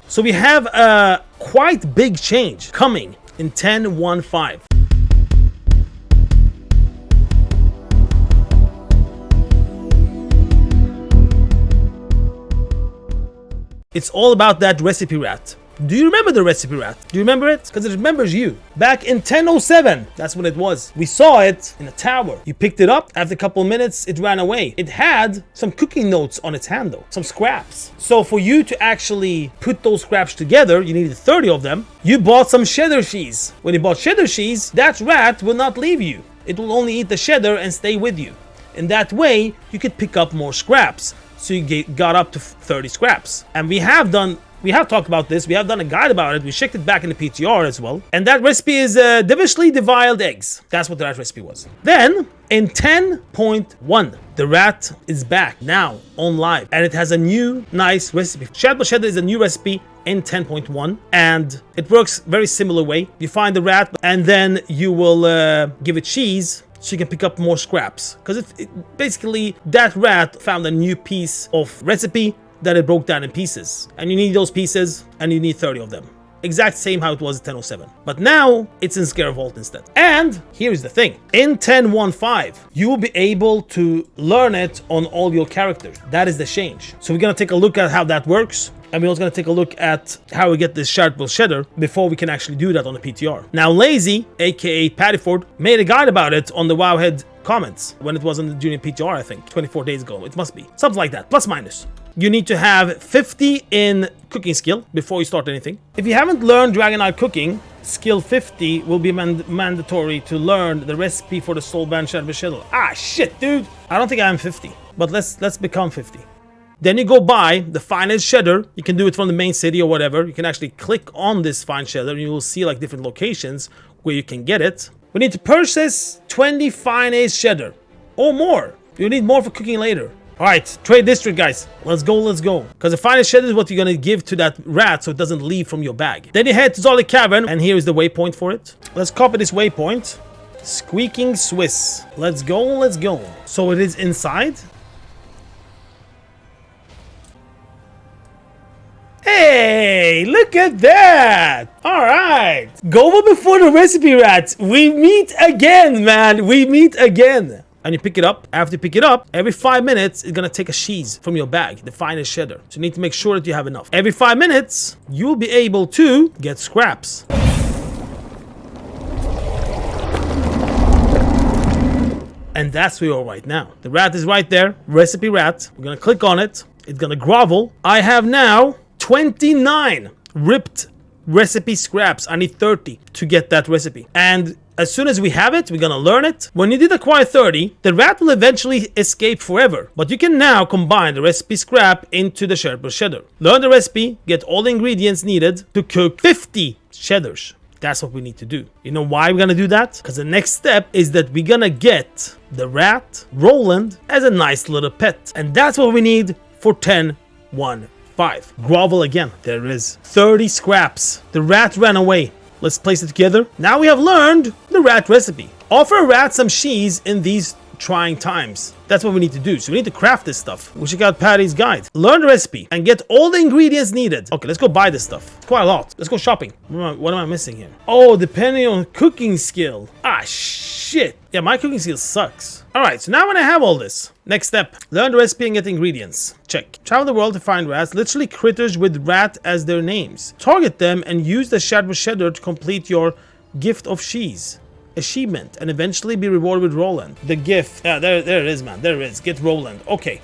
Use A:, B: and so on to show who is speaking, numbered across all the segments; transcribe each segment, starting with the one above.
A: So we have a quite big change coming in 10.1.5. It's all about that recipe rat. Do you remember the recipe rat? Do you remember it? Because it remembers you. Back in 10.07, that's when it was. We saw it in a tower. You picked it up. After a couple of minutes, it ran away. It had some cooking notes on its handle, some scraps. So for you to actually put those scraps together, you needed 30 of them. You bought some cheddar cheese. When you bought cheddar cheese, that rat will not leave you. It will only eat the cheddar and stay with you. In that way, you could pick up more scraps. So you got up to 30 scraps. And we have talked about this. We have done a guide about it. We checked it back in the PTR as well. And that recipe is devilishly deviled eggs. That's what that recipe was. Then in 10.1, the rat is back now on live. And it has a new nice recipe. Shad Basheda is a new recipe in 10.1. And it works very similar way. You find the rat and then you will give it cheese. So you can pick up more scraps. Because basically that rat found a new piece of recipe that it broke down in pieces. And you need those pieces and you need 30 of them. Exact same how it was at 10.07. But now it's in Scare Vault instead. And here's the thing. In 10.1.5, you will be able to learn it on all your characters. That is the change. So we're going to take a look at how that works. And we're also going to take a look at how we get this Sharpwell Cheddar before we can actually do that on the PTR. Now, Lazy, aka Pattyford, made a guide about it on the Wowhead comments when it was on the Junior PTR, I think, 24 days ago. It must be. Something like that, plus minus. You need to have 50 in cooking skill before you start anything. If you haven't learned Dragonite cooking, skill 50 will be mandatory to learn the recipe for the Soulbound Shadow Shuttle. Ah, shit, dude. I don't think I'm 50, but let's become 50. Then you go buy the finest cheddar. You can do it from the main city or whatever. You can actually click on this fine cheddar and you will see like different locations where you can get it. We need to purchase 20 finest cheddar or more. You need more for cooking later. Alright, trade district, guys. Let's go, let's go. Because the finest cheddar is what you're gonna give to that rat so it doesn't leave from your bag. Then you head to Zolly Cavern, and here is the waypoint for it. Let's copy this waypoint. Squeaking Swiss. Let's go, let's go. So it is inside. Hey, look at that! Alright. Go over before the recipe rat. We meet again, man. We meet again. And you pick it up. After you pick it up, every 5 minutes, it's gonna take a cheese from your bag, the finest cheddar. So you need to make sure that you have enough. Every 5 minutes, you will be able to get scraps. And that's where we are right now. The rat is right there, recipe rat. We're gonna click on it. It's gonna grovel. I have now 29 ripped recipe scraps. I need 30 to get that recipe. And as soon as we have it, we're gonna learn it. When you did acquire 30, the rat will eventually escape forever. But you can now combine the recipe scrap into the Sharpwell Cheddar. Learn the recipe, get all the ingredients needed to cook 50 cheddars. That's what we need to do. You know why we're gonna do that? Because the next step is that we're gonna get the rat, Roland, as a nice little pet. And that's what we need for 10.1.5. Grovel again. There is 30 scraps. The rat ran away. Let's place it together. Now we have learned the rat recipe. Offer a rat some cheese in these trying times. That's what we need to do. So we need to craft this stuff. We check out Patty's guide. Learn the recipe and get all the ingredients needed. Okay, let's go buy this stuff. It's quite a lot. Let's go shopping. What am I missing here? Oh, depending on cooking skill. Ah, shit. Yeah, my cooking skill sucks. Alright, so now when I have all this, next step, learn the recipe and get ingredients. Check. Travel the world to find rats, literally critters with rat as their names. Target them and use the Sharpwell Cheddar to complete your gift of cheese achievement and eventually be rewarded with Roland. The gift. Yeah, there it is, man. There it is. Get Roland. Okay.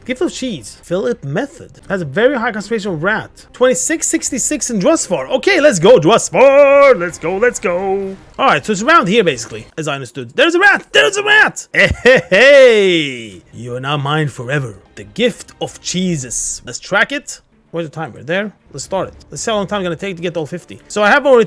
A: Gift of cheese. Philip method. Has a very high concentration of rat. 2666 in Drusvar. Okay, let's go, Drusvar. Let's go, let's go. Alright, so it's around here basically, as I understood. There's a rat! There's a rat! Hey! You are now mine forever. The gift of cheeses. Let's track it. Where's the timer? There. Let's start it. Let's see how long time it's gonna take to get all 50. So I have already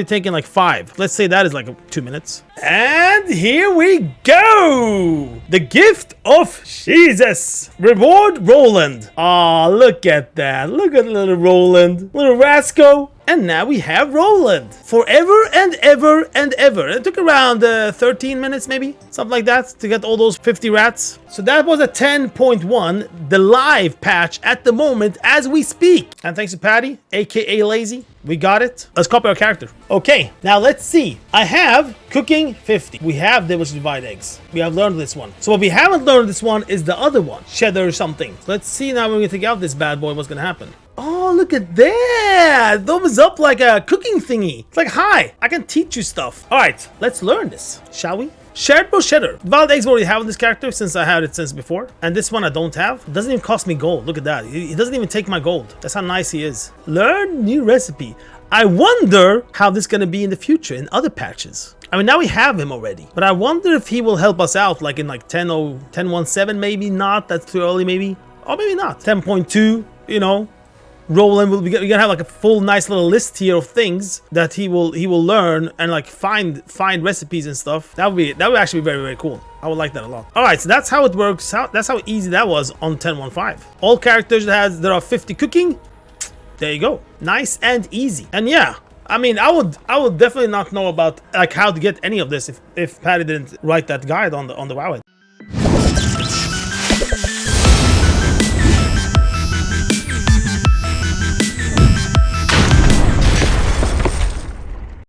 A: taken like 5. Let's say that is like 2 minutes. And here we go! The gift of Jesus. Reward Roland. Aw, look at that. Look at little Roland. Little Rasco. And now we have Roland. Forever and ever and ever. It took around 13 minutes maybe, something like that, to get all those 50 rats. So that was a 10.1, the live patch at the moment as we speak. And thanks to Patty, aka Lazy, we got it. Let's copy our character. Okay, now let's see. I have cooking 50. We have Devil's Divide eggs. We have learned this one. So what we haven't learned this one is the other one, cheddar or something. Let's see now when we take out this bad boy what's gonna happen. Oh, look at that! Thumbs up like a cooking thingy. It's like, hi, I can teach you stuff. All right, let's learn this, shall we? Shared Cheddar. Wild eggs already have this character since I had it since before. And this one I don't have. It doesn't even cost me gold. Look at that. He doesn't even take my gold. That's how nice he is. Learn new recipe. I wonder how this is going to be in the future in other patches. I mean, now we have him already. But I wonder if he will help us out like in like 10.17 maybe not. That's too early maybe. Or maybe not. 10.2, you know. Roland will be, we're gonna have like a full nice little list here of things that he will learn and like find recipes and stuff. That would actually be very, very cool. I would like that a lot. All right, so that's how it works. That's how easy that was on 10.15. All characters there are 50 cooking. There you go. Nice and easy. And yeah, I mean, I would definitely not know about like how to get any of this if Patty didn't write that guide on the WoW.